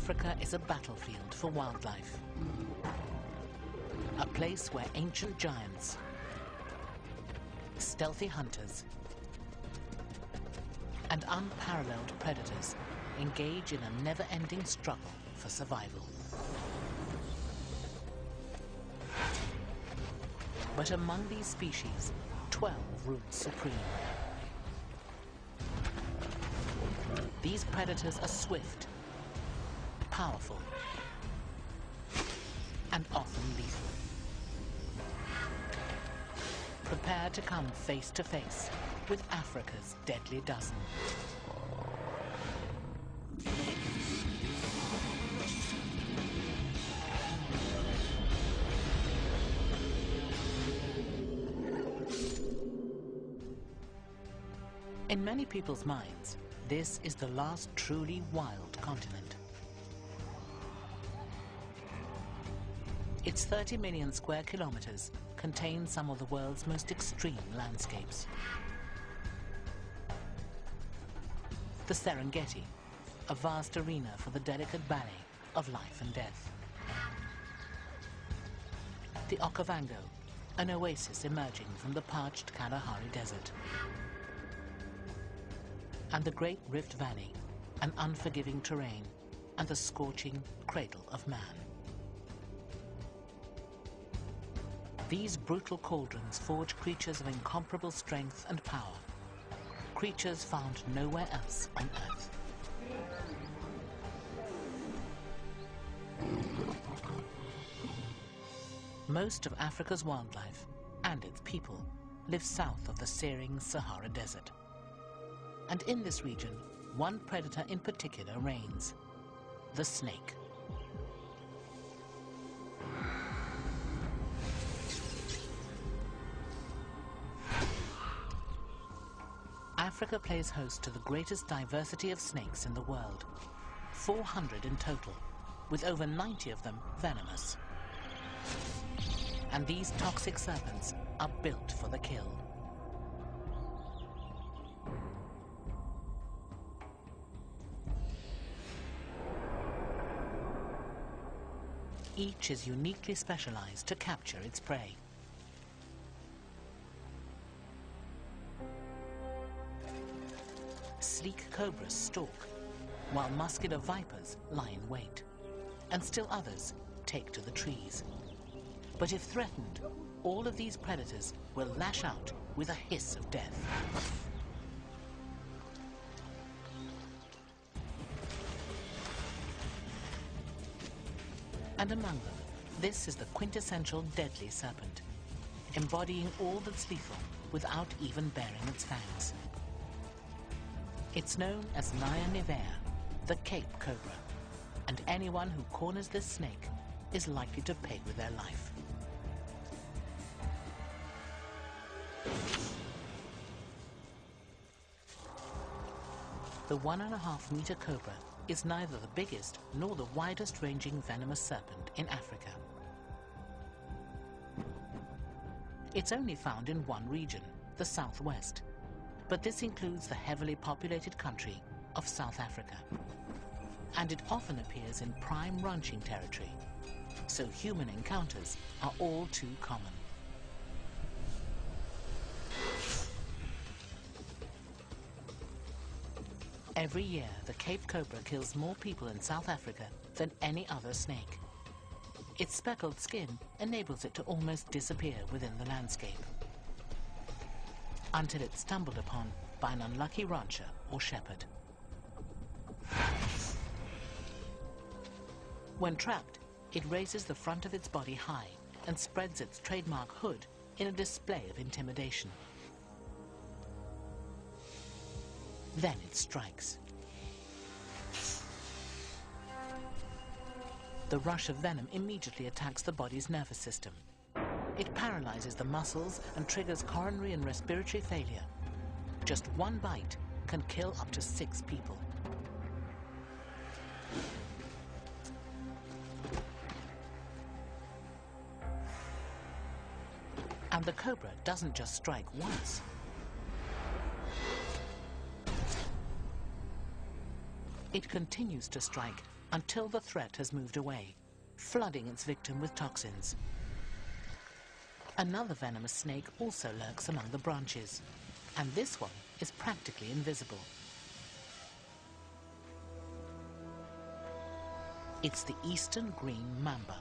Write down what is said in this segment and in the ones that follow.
Africa is a battlefield for wildlife. A place where ancient giants, stealthy hunters, and unparalleled predators engage in a never-ending struggle for survival. But among these species, 12 rule supreme. These predators are swift, powerful, and often lethal. Prepare to come face to face with Africa's deadly dozen. In many people's minds, this is the last truly wild continent. Its 30 million square kilometers contains some of the world's most extreme landscapes. The Serengeti, a vast arena for the delicate ballet of life and death. The Okavango, an oasis emerging from the parched Kalahari Desert. And the Great Rift Valley, an unforgiving terrain and the scorching cradle of man. These brutal cauldrons forge creatures of incomparable strength and power, creatures found nowhere else on Earth. Most of Africa's wildlife and its people live south of the searing Sahara Desert. And in this region, one predator in particular reigns: the snake. Africa plays host to the greatest diversity of snakes in the world, 400 in total, with over 90 of them venomous. And these toxic serpents are built for the kill. Each is uniquely specialized to capture its prey. Sleek cobras stalk, while muscular vipers lie in wait, and still others take to the trees. But if threatened, all of these predators will lash out with a hiss of death. And among them, this is the quintessential deadly serpent, embodying all that's lethal without even baring its fangs. It's known as Naya nivea, the Cape Cobra, and anyone who corners this snake is likely to pay with their life. The 1.5-meter cobra is neither the biggest nor the widest-ranging venomous serpent in Africa. It's only found in one region, the southwest, but this includes the heavily populated country of South Africa. And it often appears in prime ranching territory, so human encounters are all too common. Every year, the Cape Cobra kills more people in South Africa than any other snake. Its speckled skin enables it to almost disappear within the landscape, until it's stumbled upon by an unlucky rancher or shepherd. When trapped, it raises the front of its body high and spreads its trademark hood in a display of intimidation. Then it strikes. The rush of venom immediately attacks the body's nervous system. It paralyzes the muscles and triggers coronary and respiratory failure. Just one bite can kill up to 6 people. And the cobra doesn't just strike once. It continues to strike until the threat has moved away, flooding its victim with toxins. Another venomous snake also lurks among the branches, and this one is practically invisible. It's the eastern green mamba,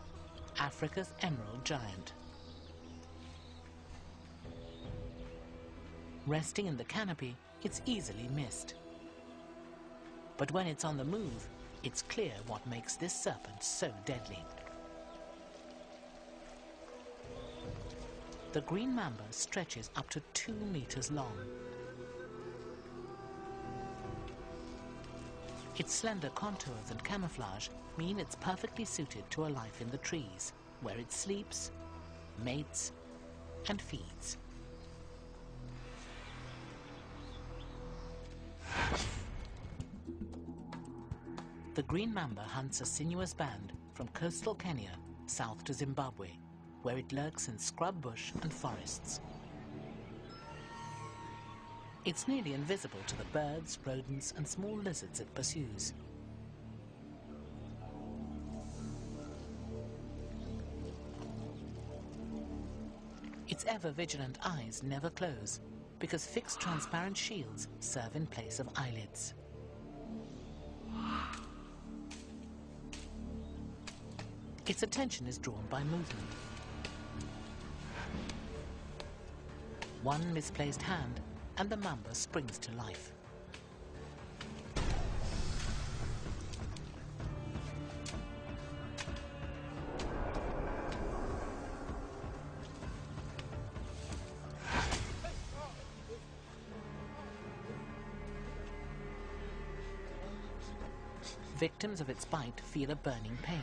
Africa's emerald giant. Resting in the canopy, it's easily missed. But when it's on the move, it's clear what makes this serpent so deadly. The green mamba stretches up to 2 meters long. Its slender contours and camouflage mean it's perfectly suited to a life in the trees, where it sleeps, mates, and feeds. The green mamba hunts a sinuous band from coastal Kenya south to Zimbabwe, where it lurks in scrub bush and forests. It's nearly invisible to the birds, rodents, and small lizards it pursues. Its ever-vigilant eyes never close, because fixed transparent shields serve in place of eyelids. Its attention is drawn by movement. One misplaced hand, and the mamba springs to life. Victims of its bite feel a burning pain.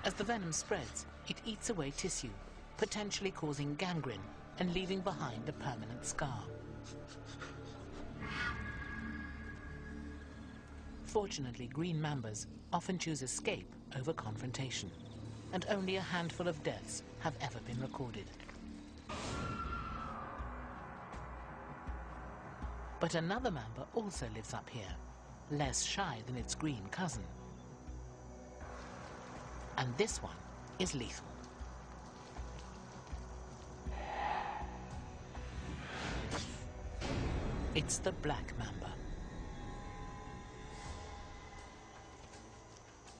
As the venom spreads, it eats away tissue, potentially causing gangrene and leaving behind a permanent scar. Fortunately, green mambas often choose escape over confrontation, and only a handful of deaths have ever been recorded. But another mamba also lives up here, less shy than its green cousin. And this one is lethal. It's the black mamba.